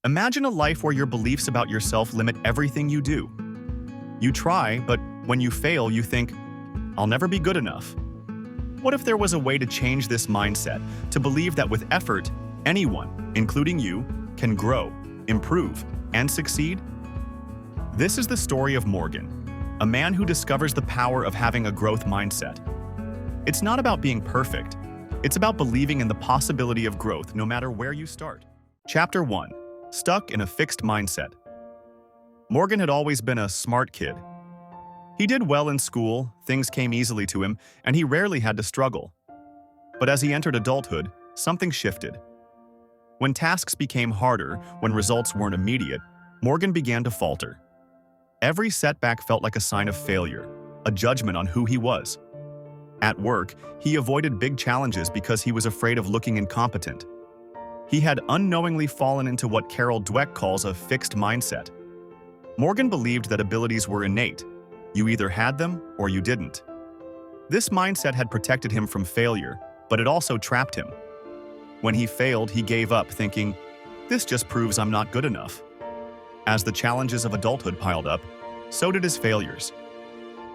Imagine a life where your beliefs about yourself limit everything you do. You try, but when you fail, you think, "I'll never be good enough." What if there was a way to change this mindset, to believe that with effort, anyone, including you, can grow, improve, and succeed? This is the story of Morgan, a man who discovers the power of having a growth mindset. It's not about being perfect. It's about believing in the possibility of growth no matter where you start. Chapter 1. Stuck in a fixed mindset. Morgan had always been a smart kid. He did well in school, things came easily to him, and he rarely had to struggle. But as he entered adulthood, something shifted. When tasks became harder, when results weren't immediate, Morgan began to falter. Every setback felt like a sign of failure, a judgment on who he was. At work, he avoided big challenges because he was afraid of looking incompetent. He had unknowingly fallen into what Carol Dweck calls a fixed mindset. Morgan believed that abilities were innate. You either had them or you didn't. This mindset had protected him from failure, but it also trapped him. When he failed, he gave up, thinking, "This just proves I'm not good enough." As the challenges of adulthood piled up, so did his failures.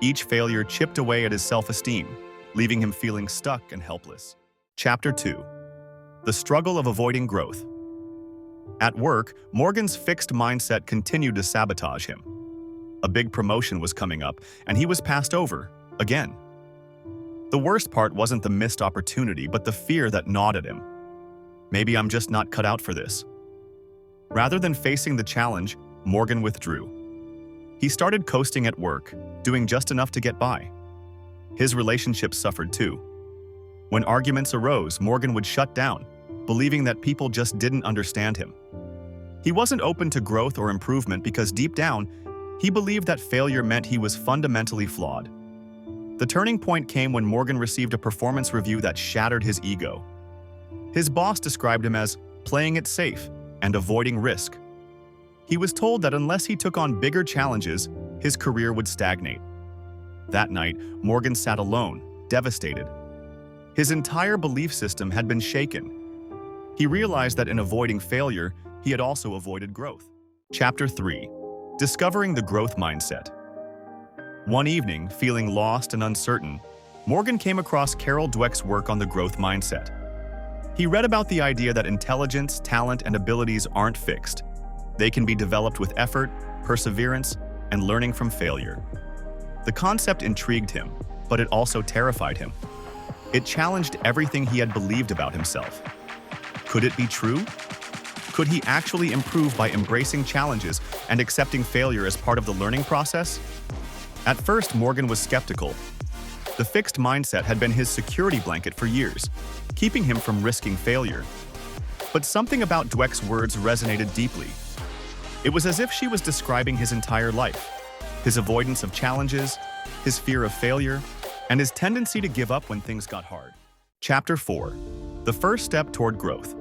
Each failure chipped away at his self-esteem, leaving him feeling stuck and helpless. Chapter 2. The struggle of avoiding growth. At work, Morgan's fixed mindset continued to sabotage him. A big promotion was coming up, and he was passed over, again. The worst part wasn't the missed opportunity, but the fear that gnawed at him. Maybe I'm just not cut out for this. Rather than facing the challenge, Morgan withdrew. He started coasting at work, doing just enough to get by. His relationships suffered too. When arguments arose, Morgan would shut down, believing that people just didn't understand him. He wasn't open to growth or improvement because deep down, he believed that failure meant he was fundamentally flawed. The turning point came when Morgan received a performance review that shattered his ego. His boss described him as playing it safe and avoiding risk. He was told that unless he took on bigger challenges, his career would stagnate. That night, Morgan sat alone, devastated. His entire belief system had been shaken. He realized that in avoiding failure, he had also avoided growth. Chapter 3. Discovering the growth mindset. One evening, feeling lost and uncertain, Morgan came across Carol Dweck's work on the growth mindset. He read about the idea that intelligence, talent, and abilities aren't fixed. They can be developed with effort, perseverance, and learning from failure. The concept intrigued him, but it also terrified him. It challenged everything he had believed about himself. Could it be true? Could he actually improve by embracing challenges and accepting failure as part of the learning process? At first, Morgan was skeptical. The fixed mindset had been his security blanket for years, keeping him from risking failure. But something about Dweck's words resonated deeply. It was as if she was describing his entire life, his avoidance of challenges, his fear of failure, and his tendency to give up when things got hard. Chapter 4. The first step toward growth.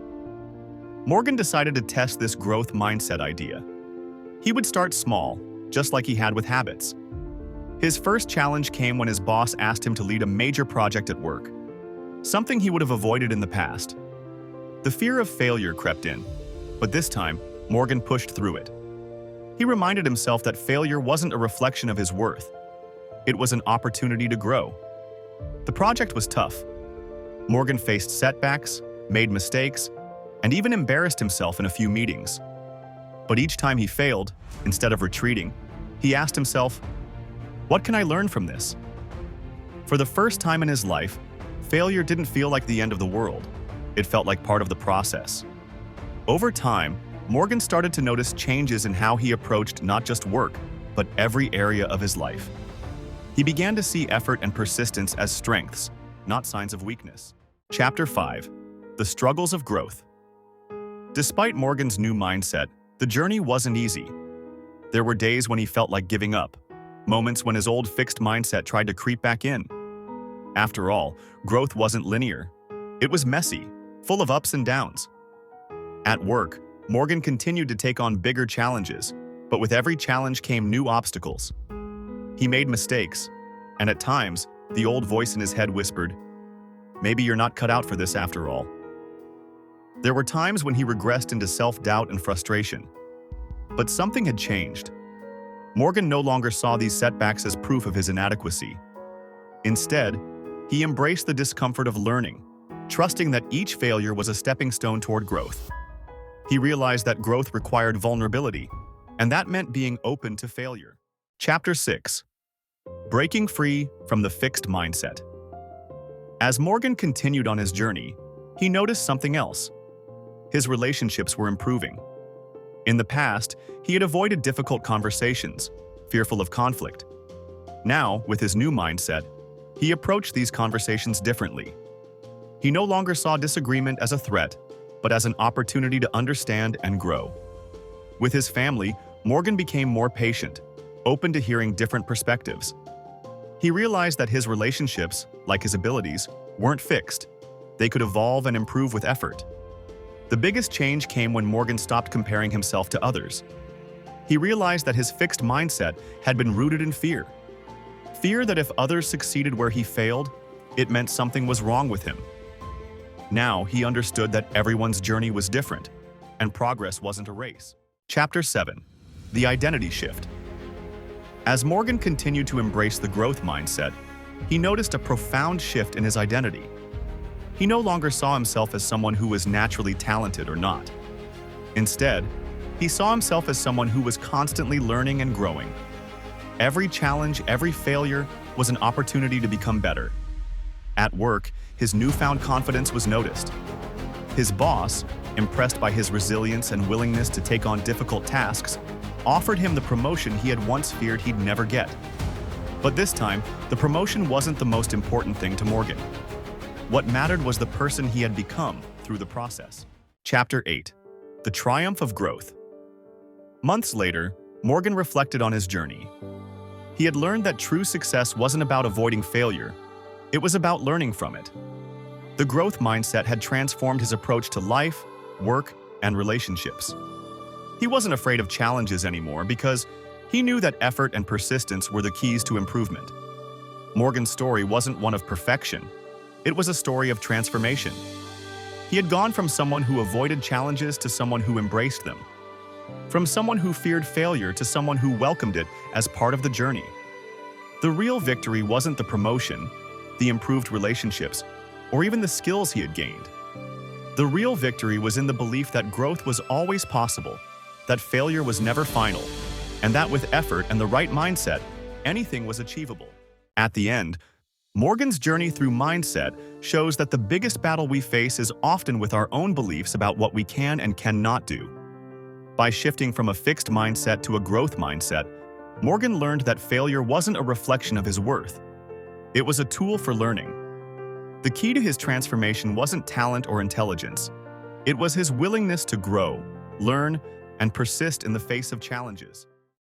Morgan decided to test this growth mindset idea. He would start small, just like he had with habits. His first challenge came when his boss asked him to lead a major project at work, something he would have avoided in the past. The fear of failure crept in, but this time, Morgan pushed through it. He reminded himself that failure wasn't a reflection of his worth. It was an opportunity to grow. The project was tough. Morgan faced setbacks, made mistakes, and even embarrassed himself in a few meetings. But each time he failed, instead of retreating, he asked himself, "What can I learn from this?" For the first time in his life, failure didn't feel like the end of the world. It felt like part of the process. Over time, Morgan started to notice changes in how he approached not just work, but every area of his life. He began to see effort and persistence as strengths, not signs of weakness. Chapter 5. The struggles of growth. Despite Morgan's new mindset, the journey wasn't easy. There were days when he felt like giving up, moments when his old fixed mindset tried to creep back in. After all, growth wasn't linear. It was messy, full of ups and downs. At work, Morgan continued to take on bigger challenges, but with every challenge came new obstacles. He made mistakes, and at times, the old voice in his head whispered, "Maybe you're not cut out for this after all." There were times when he regressed into self-doubt and frustration. But something had changed. Morgan no longer saw these setbacks as proof of his inadequacy. Instead, he embraced the discomfort of learning, trusting that each failure was a stepping stone toward growth. He realized that growth required vulnerability, and that meant being open to failure. Chapter 6. Breaking Free from the Fixed Mindset. As Morgan continued on his journey, he noticed something else. His relationships were improving. In the past, he had avoided difficult conversations, fearful of conflict. Now, with his new mindset, he approached these conversations differently. He no longer saw disagreement as a threat, but as an opportunity to understand and grow. With his family, Morgan became more patient, open to hearing different perspectives. He realized that his relationships, like his abilities, weren't fixed. They could evolve and improve with effort. The biggest change came when Morgan stopped comparing himself to others. He realized that his fixed mindset had been rooted in fear. Fear that if others succeeded where he failed, it meant something was wrong with him. Now he understood that everyone's journey was different, and progress wasn't a race. Chapter 7. The Identity Shift. As Morgan continued to embrace the growth mindset, he noticed a profound shift in his identity. He no longer saw himself as someone who was naturally talented or not. Instead, he saw himself as someone who was constantly learning and growing. Every challenge, every failure was an opportunity to become better. At work, his newfound confidence was noticed. His boss, impressed by his resilience and willingness to take on difficult tasks, offered him the promotion he had once feared he'd never get. But this time, the promotion wasn't the most important thing to Morgan. What mattered was the person he had become through the process. Chapter 8. The Triumph of Growth. Months later, Morgan reflected on his journey. He had learned that true success wasn't about avoiding failure. It was about learning from it. The growth mindset had transformed his approach to life, work, and relationships. He wasn't afraid of challenges anymore because he knew that effort and persistence were the keys to improvement. Morgan's story wasn't one of perfection. It was a story of transformation. He had gone from someone who avoided challenges to someone who embraced them. From someone who feared failure to someone who welcomed it as part of the journey. The real victory wasn't the promotion, the improved relationships, or even the skills he had gained. The real victory was in the belief that growth was always possible, that failure was never final, and that with effort and the right mindset, anything was achievable. At the end, Morgan's journey through mindset shows that the biggest battle we face is often with our own beliefs about what we can and cannot do. By shifting from a fixed mindset to a growth mindset, Morgan learned that failure wasn't a reflection of his worth. It was a tool for learning. The key to his transformation wasn't talent or intelligence. It was his willingness to grow, learn, and persist in the face of challenges.